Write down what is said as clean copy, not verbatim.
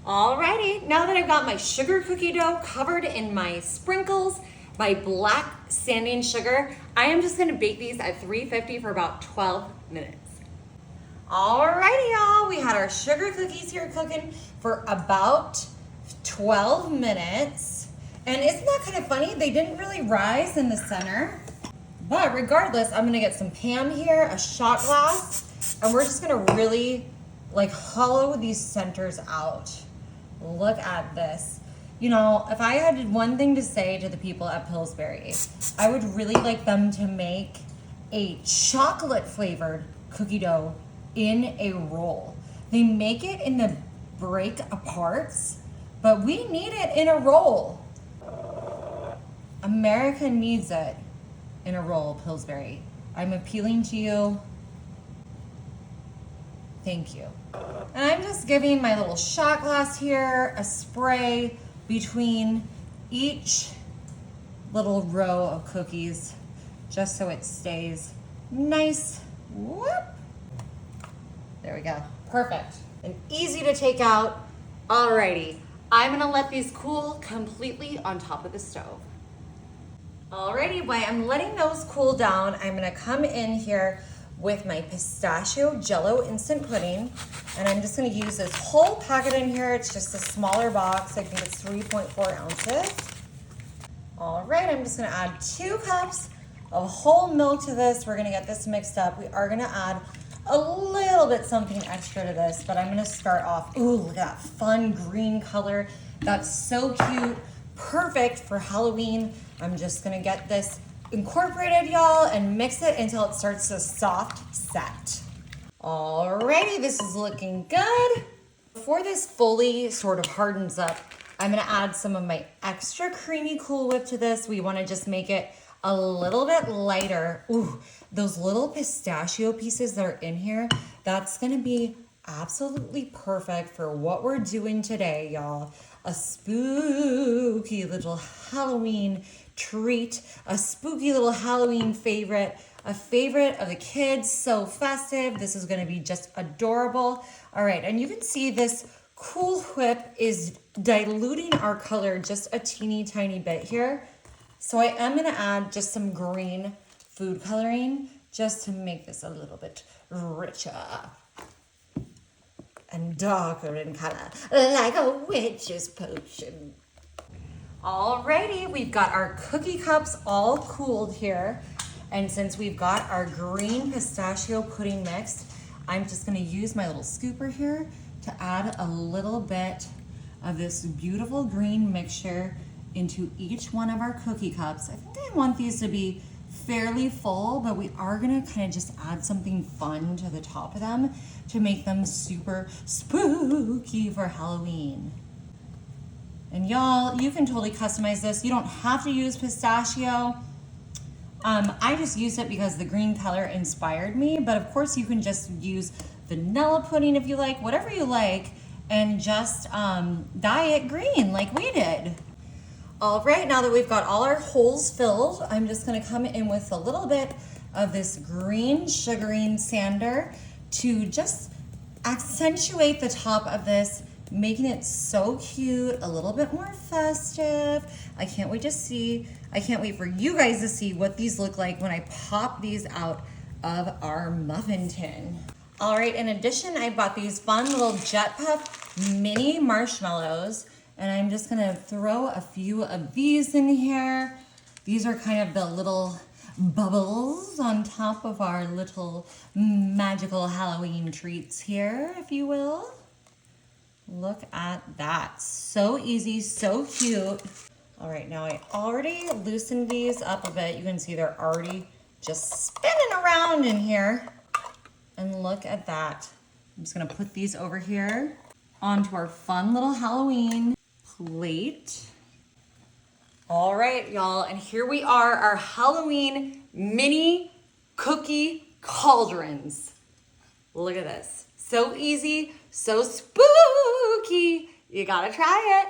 Alrighty, now that I've got my sugar cookie dough covered in my sprinkles, my black sanding sugar, I am just gonna bake these at 350 for about 12 minutes. Alrighty, y'all, we had our sugar cookies here cooking for about 12 minutes. And isn't that kind of funny? They didn't really rise in the center. But regardless, I'm gonna get some Pam here, a shot glass, and we're just gonna really like hollow these centers out. Look at this. You know, if I had one thing to say to the people at Pillsbury, I would really like them to make a chocolate flavored cookie dough in a roll. They make it in the break aparts, but we need it in a roll. America needs it in a roll, Pillsbury. I'm appealing to you. Thank you. And I'm just giving my little shot glass here a spray between each little row of cookies, just so it stays nice. Whoop. There we go. Perfect. And easy to take out. Alrighty. I'm gonna let these cool completely on top of the stove. Alrighty, while I'm letting those cool down, I'm gonna come in here with my pistachio jello instant pudding, and I'm just gonna use this whole packet in here. It's just a smaller box. I think it's 3.4 ounces. All right, I'm just gonna add 2 cups of whole milk to this. We're gonna get this mixed up. We are gonna add a little bit something extra to this, but I'm gonna start off, ooh, look at that fun green color. That's so cute, perfect for Halloween. I'm just gonna get this incorporated, y'all, and mix it until it starts to soft set. Alrighty, this is looking good. Before this fully sort of hardens up, I'm gonna add some of my extra creamy Cool Whip to this. We wanna just make it a little bit lighter. Ooh, those little pistachio pieces that are in here, that's gonna be absolutely perfect for what we're doing today, y'all. A spooky little Halloween treat, a spooky little Halloween favorite, a favorite of the kids, so festive. This is gonna be just adorable. All right, and you can see this Cool Whip is diluting our color just a teeny tiny bit here. So I am gonna add just some green food coloring just to make this a little bit richer and darker in color, like a witch's potion. Alrighty, we've got our cookie cups all cooled here. And since we've got our green pistachio pudding mixed, I'm just gonna use my little scooper here to add a little bit of this beautiful green mixture into each one of our cookie cups. I think I want these to be fairly full, but we are gonna kind of just add something fun to the top of them to make them super spooky for Halloween. And y'all, you can totally customize this. You don't have to use pistachio. I just used it because the green color inspired me, but of course you can just use vanilla pudding if you like, whatever you like, and just dye it green like we did. All right, now that we've got all our holes filled, I'm just gonna come in with a little bit of this green sugaring sander to just accentuate the top of this, making it so cute, a little bit more festive. I can't wait for you guys to see what these look like when I pop these out of our muffin tin. All right, in addition, I bought these fun little Jet Puff mini marshmallows, and I'm just gonna throw a few of these in here. These are kind of the little bubbles on top of our little magical Halloween treats here, if you will. Look at that, so easy, so cute. All right, now I already loosened these up a bit. You can see they're already just spinning around in here. And look at that. I'm just gonna put these over here onto our fun little Halloween plate. All right, y'all, and here we are, our Halloween mini cookie cauldrons. Look at this. So easy, so spooky. You gotta try it.